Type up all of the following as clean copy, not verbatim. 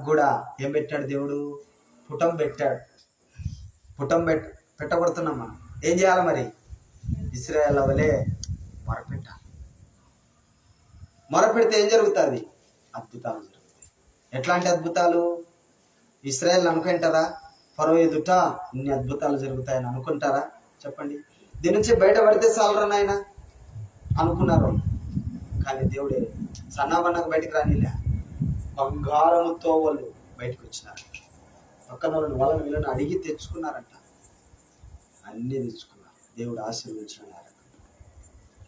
కూడా ఏం పెట్టాడు దేవుడు? పుటం పెట్టాడు. పుటం పెట్టబడుతున్నాం మనం. ఏం చేయాలి మరి? ఇశ్రాయేలు వలె మొరపెట్టాలి. మొరపెడితే ఏం జరుగుతుంది? అద్భుతాలు జరుగుతాయి. ఎట్లాంటి అద్భుతాలు? ఇశ్రాయేలు అనుకుంటారా ఫరో ఎదుట ఇన్ని అద్భుతాలు జరుగుతాయని అనుకుంటారా? చెప్పండి. దీని నుంచి బయటపడితే చాలరా నాయన అనుకున్నారు. కానీ దేవుడే సన్నాబన్నకు బయటకు రానిలే. బంగారముతో వాళ్ళు బయటకు వచ్చినారు. పక్కన వాళ్ళని వీళ్ళని అడిగి తెచ్చుకున్నారంట. అన్నీ తెచ్చుకున్నారు. దేవుడు ఆశీర్వదించినారు.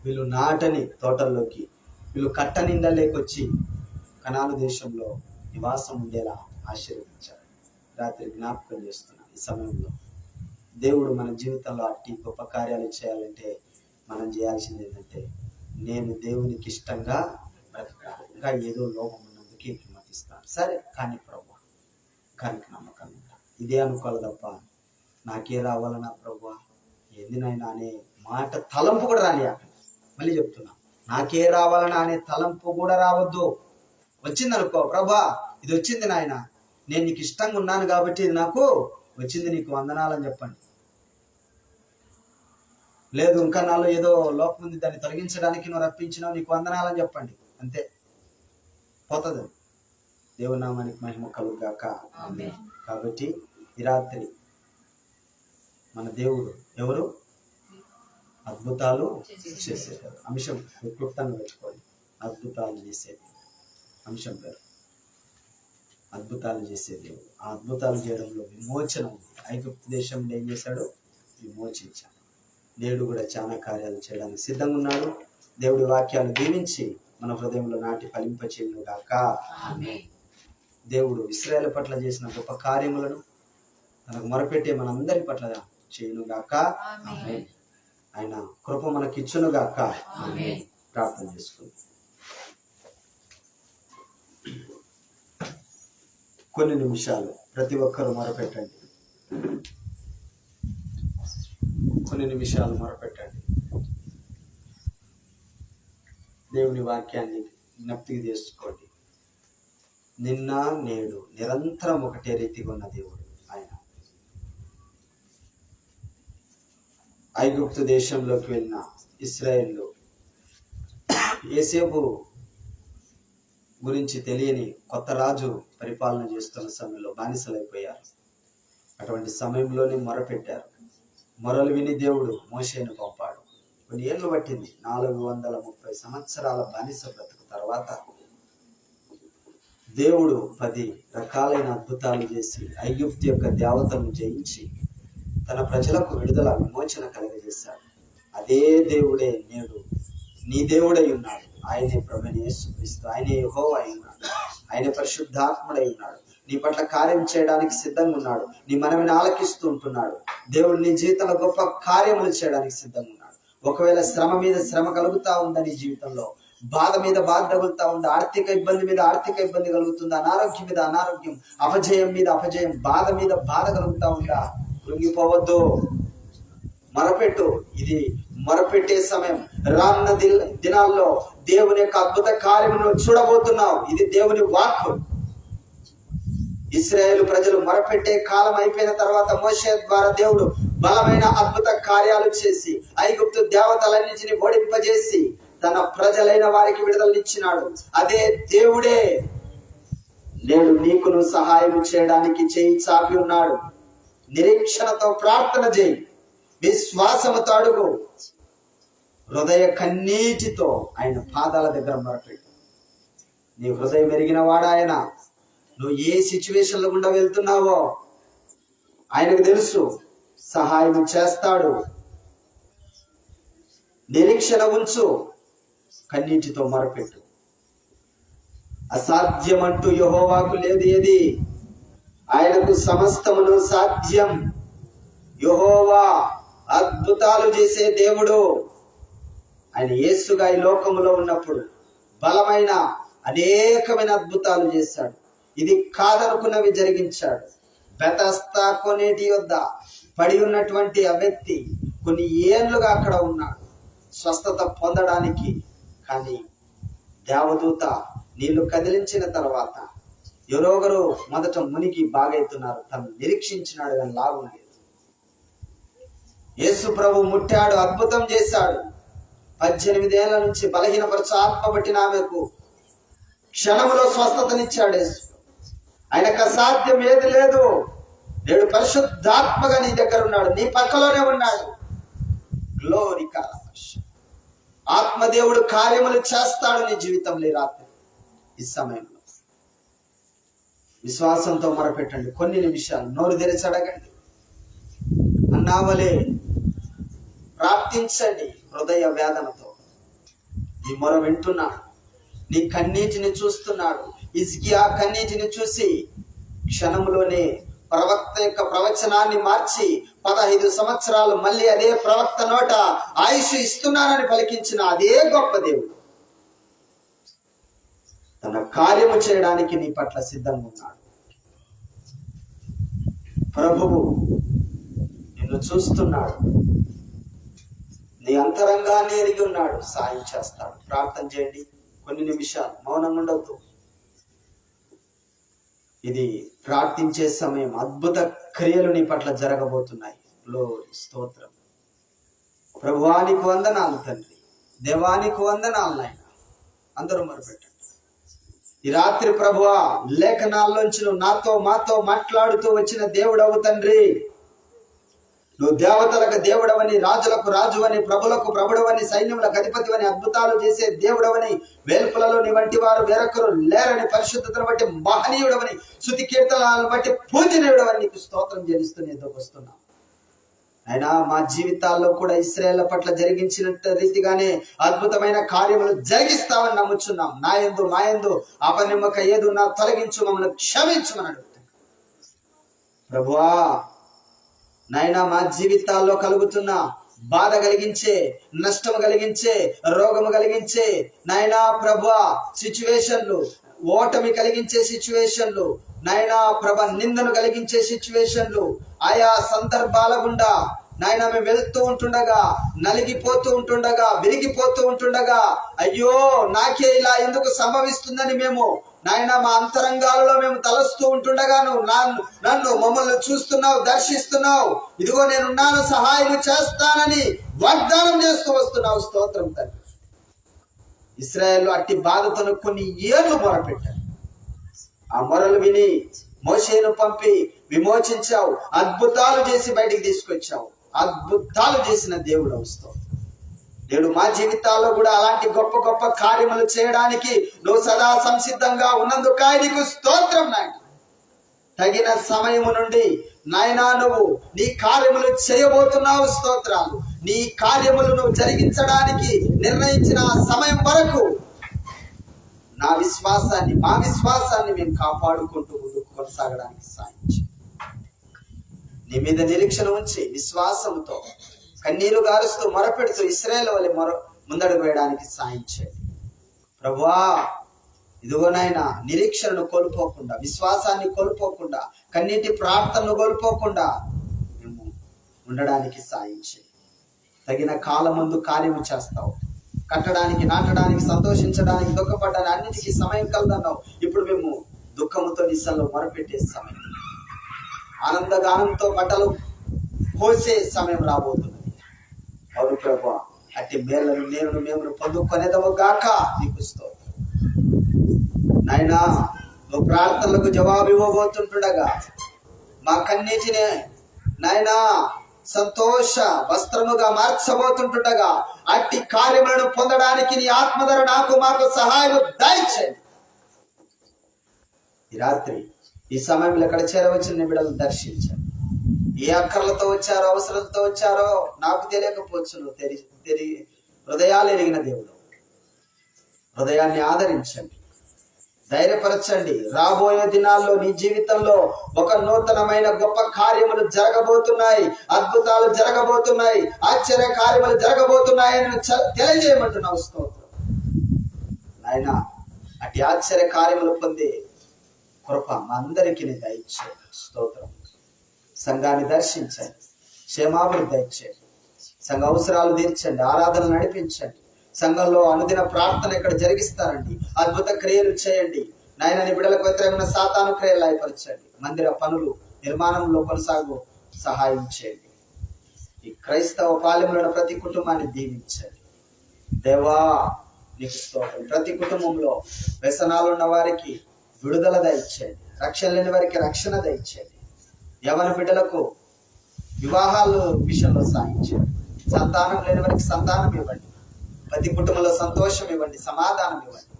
వీళ్ళు నాటని తోటల్లోకి, వీళ్ళు కట్టని ఇండ్లలోకి వచ్చి కనాను దేశంలో నివాసం ఉండేలా ఆశీర్వదించారు. రాత్రి జ్ఞాపకం చేస్తున్నాను. ఈ సమయంలో దేవుడు మన జీవితంలో అట్టి గొప్ప కార్యాలు చేయాలంటే మనం చేయాల్సింది ఏంటంటే, నేను దేవునికి ఇష్టంగా బ్రతకాలి. ఇంకా ఏదో లోపం ఉన్నందుకు విమతిస్తాను. సరే కానీ ప్రభు, కానీ నమ్మకం ఇదే అనుకోవాలి తప్ప నాకే రావాలన్నా ప్రభు ఏందినైనా అనే మాట తలంపు కూడా రాని. మళ్ళీ చెప్తున్నా, నాకే రావాలన్నా అనే తలంపు కూడా రావద్దు. వచ్చిందనుకో, ప్రభా ఇది వచ్చింది నాయన, నేను నీకు ఇష్టంగా ఉన్నాను కాబట్టి ఇది నాకు వచ్చింది, నీకు వందనాలని చెప్పండి. లేదు ఇంకా నాలో ఏదో లోపం ఉంది, దాన్ని తొలగించడానికి నువ్వు రప్పించినావు, నీకు వందనాలని చెప్పండి. అంతే, పోతుంది. దేవుని నామానికి మహిమ కలుగుగాక. కాబట్టి ఈ రాత్రి మన దేవుడు ఎవరు? అద్భుతాలు చేసేవారు. అంశం క్లుప్తంగా పెట్టుకోండి. అద్భుతాలు చేసేది అంశం పేరు. అద్భుతాలు చేసే దేవుడు. ఆ అద్భుతాలు చేయడంలో విమోచన ఉంది. ఐగుప్తు దేశంలో ఏం చేశాడు? విమోచించాడు. నేడు కూడా చాలా కార్యాలు చేయడానికి సిద్ధంగా ఉన్నాడు. దేవుడి వాక్యాలు దీవించి మన హృదయంలో నాటి ఫలింపచేయును గాక. దేవుడు ఇశ్రాయేలు పట్ల చేసిన గొప్ప కార్యములను మనకు మొరపెట్టే మనందరి పట్ల చేయును గాక. ఆయన కృప మనకి ఇచ్చును గాక. ప్రార్థన చేసుకుందాం. కొన్ని నిమిషాలు ప్రతి ఒక్కరూ మొరపెట్టండి. కొన్ని నిమిషాలు మొరపెట్టండి. దేవుని వాక్యాన్ని జ్ఞప్తికి తీసుకోండి. నిన్న నేడు నిరంతరం ఒకటే రీతిగా ఉన్న దేవుడు ఆయన. ఐగుప్తు దేశంలోకి వెళ్ళిన ఇశ్రాయేలు యోసేపు గురించి తెలియని కొత్త రాజు పరిపాలన చేస్తున్న సమయంలో బానిసలైపోయారు. అటువంటి సమయంలోనే మొరపెట్టారు. మొరలు విని దేవుడు మోషేను పంపాడు. కొన్ని ఏళ్ళు పట్టింది. 430 సంవత్సరాల బానిస బ్రతుకు తర్వాత దేవుడు 10 రకాలైన అద్భుతాలు చేసి ఐగుప్తు యొక్క దేవతను జయించి తన ప్రజలకు విడుదల విమోచన కలుగజేశాడు. అదే దేవుడే నేడు నీ దేవుడై ఉన్నాడు. ఆయనే ప్రభువైన యేసుక్రీస్తు. ఆయనే యెహోవా అయి ఉన్నాడు. ఆయనే పరిశుద్ధాత్ముడై ఉన్నాడు. నీ పట్ల కార్యం చేయడానికి సిద్ధంగా ఉన్నాడు. నీ మనవిని ఆలకిస్తూ ఉంటున్నాడు. దేవుడు నీ జీవితంలో గొప్ప కార్యములు చేయడానికి సిద్ధంగా ఉన్నాడు. ఒకవేళ శ్రమ మీద శ్రమ కలుగుతా ఉందా, నీ జీవితంలో బాధ మీద బాధ తగులుతా ఉందా, ఆర్థిక ఇబ్బంది మీద ఆర్థిక ఇబ్బంది కలుగుతుందా, అనారోగ్యం మీద అనారోగ్యం, అపజయం మీద అపజయం, బాధ మీద బాధ కలుగుతా ఉందా, కృంగిపోవద్దు. మొరపెట్టు. ఇది మొరపెట్టే సమయం. రానున్న దినాల్లో దేవుని యొక్క అద్భుత కార్యమును చూడబోతున్నావు. ఇది దేవుని వాక్కు. ఇశ్రాయేలు ప్రజలు మొరపెట్టే కాలం అయిపోయిన తర్వాత మోషే ద్వారా దేవుడు బలమైన అద్భుత కార్యాలు చేసి ఐగుప్తు దేవతలన్నింటినీ ఓడింపజేసి తన ప్రజలైన వారికి విడుదలనిచ్చినాడు. అదే దేవుడే నేడు నీకును సహాయం చేయడానికి చేయి చాపి ఉన్నాడు. నిరీక్షణతో ప్రార్థన చేయి. విశ్వాసముతో అడుగు. హృదయ కన్నీటితో ఆయన పాదాల దగ్గర మొరపెట్టు. నీ హృదయం ఎరిగిన వాడు ఆయన. నువ్వు ఏ సిచ్యువేషన్లో గుండా వెళ్తున్నావో ఆయనకు తెలుసు. సహాయం చేస్తాడు. నిరీక్షణ ఉంచు. కన్నీటితో మొరపెట్టు. అసాధ్యమంటూ యెహోవాకు లేదు ఏది. ఆయనకు సమస్తమును సాధ్యం. యెహోవా అద్భుతాలు చేసే దేవుడు. ఆయన యేసుగా ఈ లోకములో ఉన్నప్పుడు బలమైన అనేకమైన అద్భుతాలు చేశాడు. ఇది కాదనుకున్నవి జరిగించాడు. బెతస్తా కొనేటి యొద్ద పడి ఉన్నటువంటి ఆ వ్యక్తి కొన్ని ఏళ్లుగా అక్కడ ఉన్నాడు స్వస్థత పొందడానికి. కానీ దేవదూత నీళ్లు కదిలించిన తర్వాత ఎవరో ఒకరు మొదట మునిగి బాగైతున్నారు, తను నిరీక్షించినాడు కానీ లాభం లేదు. యేసు ప్రభు ముట్టాడు, అద్భుతం చేశాడు. 18 ఏళ్ల నుంచి బలహీనపరచు ఆత్మ పట్టిన ఆమెకు క్షణములో స్వస్థతనిచ్చాడు యేసు. ఆయనకు అసాధ్యం ఏది లేదు. నేడు పరిశుద్ధాత్మగా నీ దగ్గర ఉన్నాడు, నీ పక్కలోనే ఉన్నాడు. గ్లోరీ కాలవర్ష ఆత్మదేవుడు కార్యములు చేస్తాడు నీ జీవితంలో. రాత్రి ఈ సమయంలో విశ్వాసంతో మొరపెట్టండి. కొన్ని నిమిషాలు నోరు తెరిచి అడగండి. అన్నావలే ప్రార్థించండి హృదయ వేదనతో. నీ మొర వింటున్నాడు, నీ కన్నీటిని చూస్తున్నాడు. హిజ్కియా కన్నీటిని చూసి క్షణంలోనే ప్రవక్త యొక్క ప్రవచనాన్ని మార్చి 15 సంవత్సరాలు మళ్ళీ అదే ప్రవక్త నోట ఆయుష్ ఇస్తున్నానని పలికించిన అదే గొప్ప దేవుడు తన కార్యము చేయడానికి నీ పట్ల సిద్ధంగా ఉన్నాడు. ప్రభువు నిన్ను చూస్తున్నాడు, నీ అంతరంగాన్ని ఎరిగి ఉన్నాడు, సాయం చేస్తాడు. ప్రార్థన చేయండి. కొన్ని నిమిషాలు మౌనంగా ఉండవద్దు. ఇది ప్రార్థించే సమయం. అద్భుత క్రియలు నీ పట్ల జరగబోతున్నాయి. స్తోత్రం. ప్రభువానికి వందనాలు తండ్రి, దేవానికి వందనాలు నాయన. అందరూ మొరపెట్టండి. ఈ రాత్రి ప్రభువా లేఖనాల్లోంచి నువ్వు నాతో మాతో మాట్లాడుతూ వచ్చిన దేవుడవు తండ్రి. నువ్వు దేవతలకు దేవుడవని, రాజులకు రాజువని, ప్రభులకు ప్రభుడవని, సైన్యములకు అధిపతివని, అద్భుతాలు చేసే దేవుడవని, వేల్పులలో నీ వంటి వారు వేరొకరు లేరని, పరిశుద్ధతను బట్టి మహనీయుడవని, శృతి కీర్తనలను బట్టి పూజనీయుడవని నీకు స్తోత్రం చెల్లిస్తూ నీతో వస్తున్నాం. అయినా మా జీవితాల్లో కూడా ఇశ్రాయేళ్ల పట్ల జరిగించిన రీతిగానే అద్భుతమైన కార్యములు జరిగిస్తావని నమ్ముచున్నాం. నాయందు మాయందు అపనిమ్మక ఏదున్నా తొలగించు, మమ్మల్ని క్షమించమని అడుగుతాం. ప్రభువా నాయనా మా జీవితాల్లో కలుగుతున్న బాధ కలిగించే, నష్టం కలిగించే, రోగము కలిగించే నాయనా ప్రభువా సిచ్యువేషన్లు, ఓటమి కలిగించే సిచ్యువేషన్లు, నాయనా ప్రభ నిందను కలిగించే సిచ్యువేషన్లు, ఆయా సందర్భాల గుండా నాయన మేము వెళ్తూ ఉంటుండగా, నలిగిపోతూ ఉంటుండగా, విరిగిపోతూ ఉంటుండగా, అయ్యో నాకే ఇలా ఎందుకు సంభవిస్తుందని మేము నాయన మా అంతరంగాలలో మేము తలస్తూ ఉంటుండగా నువ్వు నన్ను మమ్మల్ని చూస్తున్నావు, దర్శిస్తున్నావు. ఇదిగో నేనున్నాను, సహాయం చేస్తానని వాగ్దానం చేస్తూ వస్తున్నావు. స్తోత్రం తండ్రి. ఇశ్రాయేలు అట్టి బాధతో కొన్ని ఏళ్ళు మొరపెట్టారు. ఆ మొరలు విని మోషేను పంపి విమోచించావు, అద్భుతాలు చేసి బయటికి తీసుకొచ్చావు. అద్భుతాలు చేసిన దేవుడు అవుస్తావు. నేడు మా జీవితాల్లో కూడా అలాంటి గొప్ప గొప్ప కార్యములు చేయడానికి నువ్వు సదా సంసిద్ధంగా ఉన్నందుకు నీకు స్తోత్రం నాయన. తగిన సమయము నుండి నాయనా నువ్వు నీ కార్యములు చేయబోతున్నావు. స్తోత్రాలు. నీ కార్యములు నువ్వు జరిగించడానికి నిర్ణయించిన సమయం వరకు నా విశ్వాసాన్ని, మా విశ్వాసాన్ని మేము కాపాడుకుంటూ ముందుకు కొనసాగడానికి సాధించు. నీ మీద నిరీక్షణ ఉంచి విశ్వాసంతో కన్నీరు గారుస్తూ మొరపెడుతూ ఇశ్రాయేలు వలె ముందడుగు వేయడానికి సాయించండి ప్రభువా. ఇదిగోనైనా నిరీక్షణను కోల్పోకుండా, విశ్వాసాన్ని కోల్పోకుండా, కన్నీటి ప్రార్థనను కోల్పోకుండా మేము ఉండడానికి సాయించండి. తగిన కాలమందు కార్యము చేస్తావు. కట్టడానికి, నాటడానికి, సంతోషించడానికి, దుఃఖపడడానికి అన్నిటికీ సమయం కలదన్నావు. ఇప్పుడు మేము దుఃఖముతో నిస్సల్లో మొరపెట్టే సమయం, ఆనందగానంతో బట్టలు పోసే సమయం రాబోతున్నది. అవును ప్రభువా, అట్టి మేళ్లను మేము పొందుకొనేదము గాక నీకు స్తోత్రం నాయనా. నువ్వు ప్రార్థనలకు జవాబు ఇవ్వబోతుంటుండగా మా కన్నీటిని నాయనా సంతోష వస్త్రముగా మార్చబోతుంటుండగా అట్టి కార్యములను పొందడానికి నీ ఆత్మధర నాకు మాకు సహాయం దయచేయండి. ఈ రాత్రి ఈ సమయంలో ఎక్కడ చేరవచ్చిన నీ బిడ్డలను దర్శించండి. ఏ అక్కర్లతో వచ్చారో, అవసరంతో వచ్చారో నాకు తెలియకపోవచ్చు. నువ్వు హృదయాలు ఎరిగిన దేవుడు. హృదయాన్ని ఆదరించండి, ధైర్యపరచండి. రాబోయే దినాల్లో నీ జీవితంలో ఒక నూతనమైన గొప్ప కార్యములు జరగబోతున్నాయి, అద్భుతాలు జరగబోతున్నాయి, ఆశ్చర్య కార్యములు జరగబోతున్నాయని తెలియజేయమంటున్నావు. స్తోత్రం నాయన. అట్టి ఆశ్చర్య కార్యములు పొందే కృప మా అందరికీ దయచేయండి. స్తోత్రం. సంఘాన్ని దర్శించండి, క్షేమాభివృద్ధి దయచేయండి, సంఘ అవసరాలు తీర్చండి, ఆరాధన నడిపించండి. సంఘంలో అనుదిన ప్రార్థన ఇక్కడ జరిగిస్తారండి, అద్భుత క్రియలు చేయండి. నాయన నీ బిడ్డలకు వ్యతిరేకమైన సాతాను క్రియలు లయపరచండి. మందిర పనులు నిర్మాణంలో కొనసాగు సహాయం చేయండి. ఈ క్రైస్తవ పాలెంలో ప్రతి కుటుంబాన్ని దీవించండి. దేవా నీకు స్తోత్రం. ప్రతి కుటుంబంలో వ్యసనాలు ఉన్న వారికి విడుదల దయచేయండి. రక్షణ లేని వారికి రక్షణ దయచేయండి. యవన బిడ్డలకు వివాహాలు విషయంలో సాధించండి. సంతానం లేని వారికి సంతానం ఇవ్వండి. ప్రతి కుటుంబంలో సంతోషం ఇవ్వండి, సమాధానం ఇవ్వండి.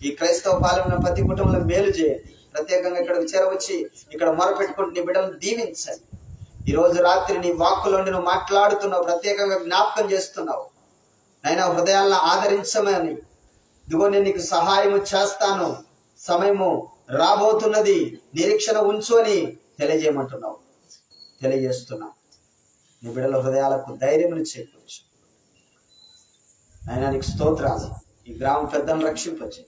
ఈ క్రైస్తవ పాలన ప్రతి కుటుంబంలో మేలు చేయండి. ప్రత్యేకంగా ఇక్కడికి చేరవచ్చి ఇక్కడ మొరపెట్టుకుంటూ నీ బిడ్డలను దీవించండి. ఈ రోజు రాత్రి నీ వాక్కులోండి నువ్వు మాట్లాడుతున్నావు, ప్రత్యేకంగా జ్ఞాపకం చేస్తున్నావు. నైనా హృదయాలను ఆదరించమని, ఇదిగో నేను నీకు సహాయము చేస్తాను, సమయము రాబోతున్నది, నిరీక్షణ ఉంచు అని తెలియజేయమంటున్నావు. తెలియజేస్తున్నావు. నీ బిడ్డల హృదయాలకు ధైర్యం చేకూర్చు. నైనా నీకు స్తోత్రాలు. ఈ గ్రామ పెద్దలను రక్షింపచే.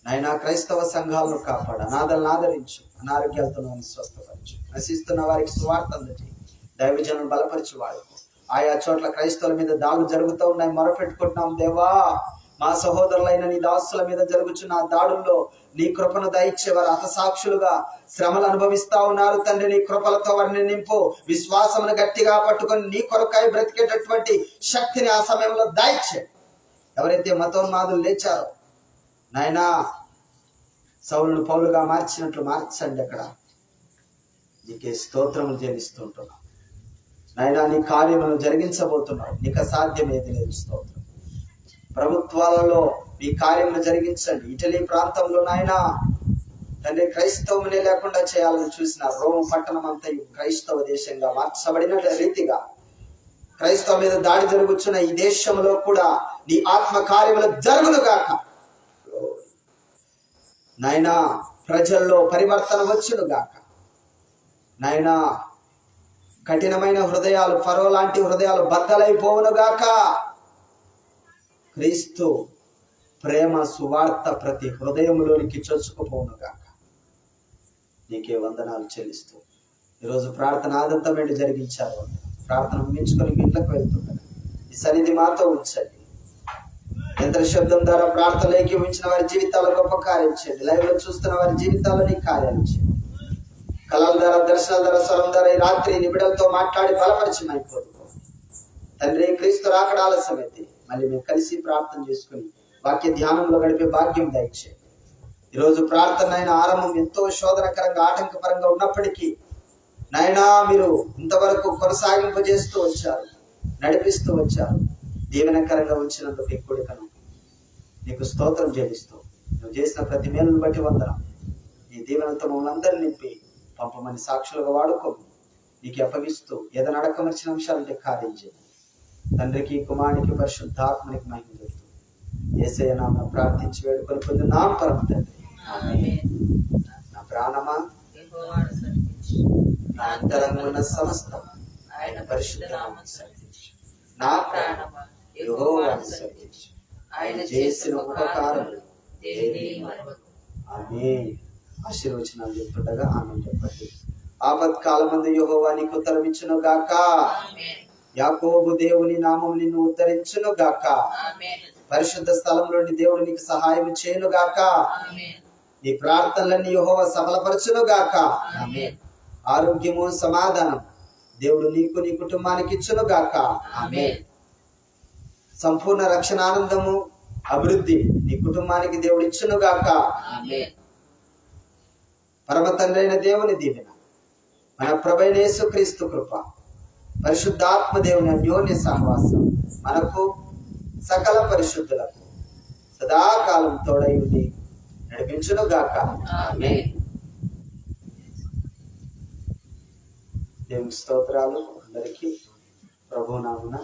నైనా క్రైస్తవ సంఘాలను కాపాడు. అనాథలను ఆదరించు. అనారోగ్యాలతో స్వస్థపరచు. నశిస్తున్న వారికి సువార్త అందజేయి. దైవజనులు బలపరిచి వాడుకో. ఆయా చోట్ల క్రైస్తవుల మీద దాడులు జరుగుతూ ఉన్నాయి, మొరపెట్టుకుంటున్నాం. దేవా, మా సహోదరులైన నీ దాసుల మీద జరుగుతున్న దాడుల్లో నీ కృపను దయచేవారు హతసాక్షులుగా శ్రమలు అనుభవిస్తా ఉన్నారు. తండ్రి, నీ కృపలతో వారిని నింపు. విశ్వాసమును గట్టిగా పట్టుకొని నీ కొరకాయ బ్రతికేటటువంటి శక్తిని ఆ సమయంలో దయచే. ఎవరైతే మతోన్మాదులు లేచారో నాయనా, సౌలును పౌలుగా మార్చినట్లు మార్చండి. అక్కడ నీకే స్తోత్రములు చెల్లిస్తుంటున్నాం. నాయనా, నీ కార్యములను జరిగించబోతున్నావు. నీకు అసాధ్యమేది లేదు. స్తోత్రం. ప్రభుత్వాలలో ఈ కార్యములు జరిగించండి. ఇటలీ ప్రాంతంలో నాయనా తండ్రి క్రైస్తవమునే లేకుండా చేయాలని చూసిన రోమ్ పట్టణం అంతయు క్రైస్తవ దేశంగా మార్చబడిన రీతిగా క్రైస్తవ మీద దాడి జరుగుతున్న ఈ దేశంలో కూడా నీ ఆత్మ కార్యములు జరుగును గాక. నాయనా, ప్రజల్లో పరివర్తన వచ్చును గాక. నాయనా, కఠినమైన హృదయాలు, ఫరో లాంటి హృదయాలు బద్దలైపోవును గాక. క్రీస్తు ప్రేమ సువార్త ప్రతి హృదయంలోనికి చొచ్చుకుపోవును గాక. నీకే వందనాలు చెల్లిస్తూ ఈరోజు ప్రార్థన ఆదంతమైన జరిగించారు. ప్రార్థన ముగించుకొని ఇంట్లోకి వెళ్తున్నాను. ఈ సన్నిధి మాతో ఉంచండి. యంత్ర శబ్దం ద్వారా ప్రార్థన ఏకీవించిన వారి జీవితాల్లో గొప్ప కార్యం చేయండి. లైవ్ లో చూస్తున్న వారి జీవితాల్లో నీ కార్యాలు చేయండి. కళల ద్వారా, దర్శనాల ద్వారా, స్వరం ద్వారా ఈ రాత్రి నిబిడలతో మాట్లాడి బలపరిచమైపోదు. తండ్రి, క్రీస్తు రాకడ ఆలస్యమైతే మళ్ళీ మేము కలిసి ప్రార్థన చేసుకుని వాక్య ధ్యానంలో గడిపే భాగ్యం దయచేయండి. ఈరోజు ప్రార్థన అయిన ఆరంభం ఎంతో శోధనకరంగా, ఆటంకపరంగా ఉన్నప్పటికీ నాయనా మీరు ఇంతవరకు కొనసాగింపజేస్తూ వచ్చారు, నడిపిస్తూ వచ్చారు. దీవెనకరంగా ఉంచినందుకు ఎక్కువకను నీకు స్తోత్రం చెల్లిస్తూ నువ్వు చేసిన ప్రతి మేలును బట్టి వందనం. ఈ దీవెనతో మమ్మల్ని అందరినీ నింపి పంపమని సాక్షులుగా వాడుకో. నీకు అప్పగిస్తూ ఏదైనా అడకమర్చిన అంశాలంటే కార్యం చేయండి. తండ్రికి, కుమారునికి, పరిశుద్ధాత్మనికి మహిమ చేస్తూ యేసయ్య నామమున ప్రార్థించి వేడుకొని పొందున్నాం పరమ తండ్రి. నా ప్రాణమా, నా అంతరంగమున్న సమస్తం ఆయన పరిశుద్ధ నామమును స్తుతించు. నా ప్రాణమా యెహోవాను స్తుతించు. ఆయన చేసిన ఉపకారములు దేనిని మరువకు. ఆమేన్. ఆశీర్వచనాలు చెప్తుండగా ఆమేన్ చెప్పండి. ఆపత్కాలమందు యెహోవా నీకు ఉత్తరమిచ్చును గాక. యాకోబు దేవుని నామము నిన్ను ఉద్ధరించును గాక. పరిశుద్ధ స్థలంలోని దేవుడు నీకు సహాయం చేయను గాక. నీ ప్రార్థనలన్నీ యెహోవా సఫలపరచును గాక. ఆరోగ్యము, సమాధానం దేవుడు నీకు, నీ కుటుంబానికి ఇచ్చును గాక. సంపూర్ణ రక్షణ, ఆనందము, అభివృద్ధి నీ కుటుంబానికి దేవుడు ఇచ్చును గాక. పరమ తండ్రి అయిన దేవుని దీవెన, మన ప్రభువైన యేసుక్రీస్తు కృప, పరిశుద్ధాత్మ దేవుని అన్యోన్య సహవాసం మనకు సకల పరిశుద్ధులకు సదాకాలం తోడై ఉండి నడిపించును గాక. దేవుని స్తోత్రాలు. అందరికీ ప్రభువు నామమున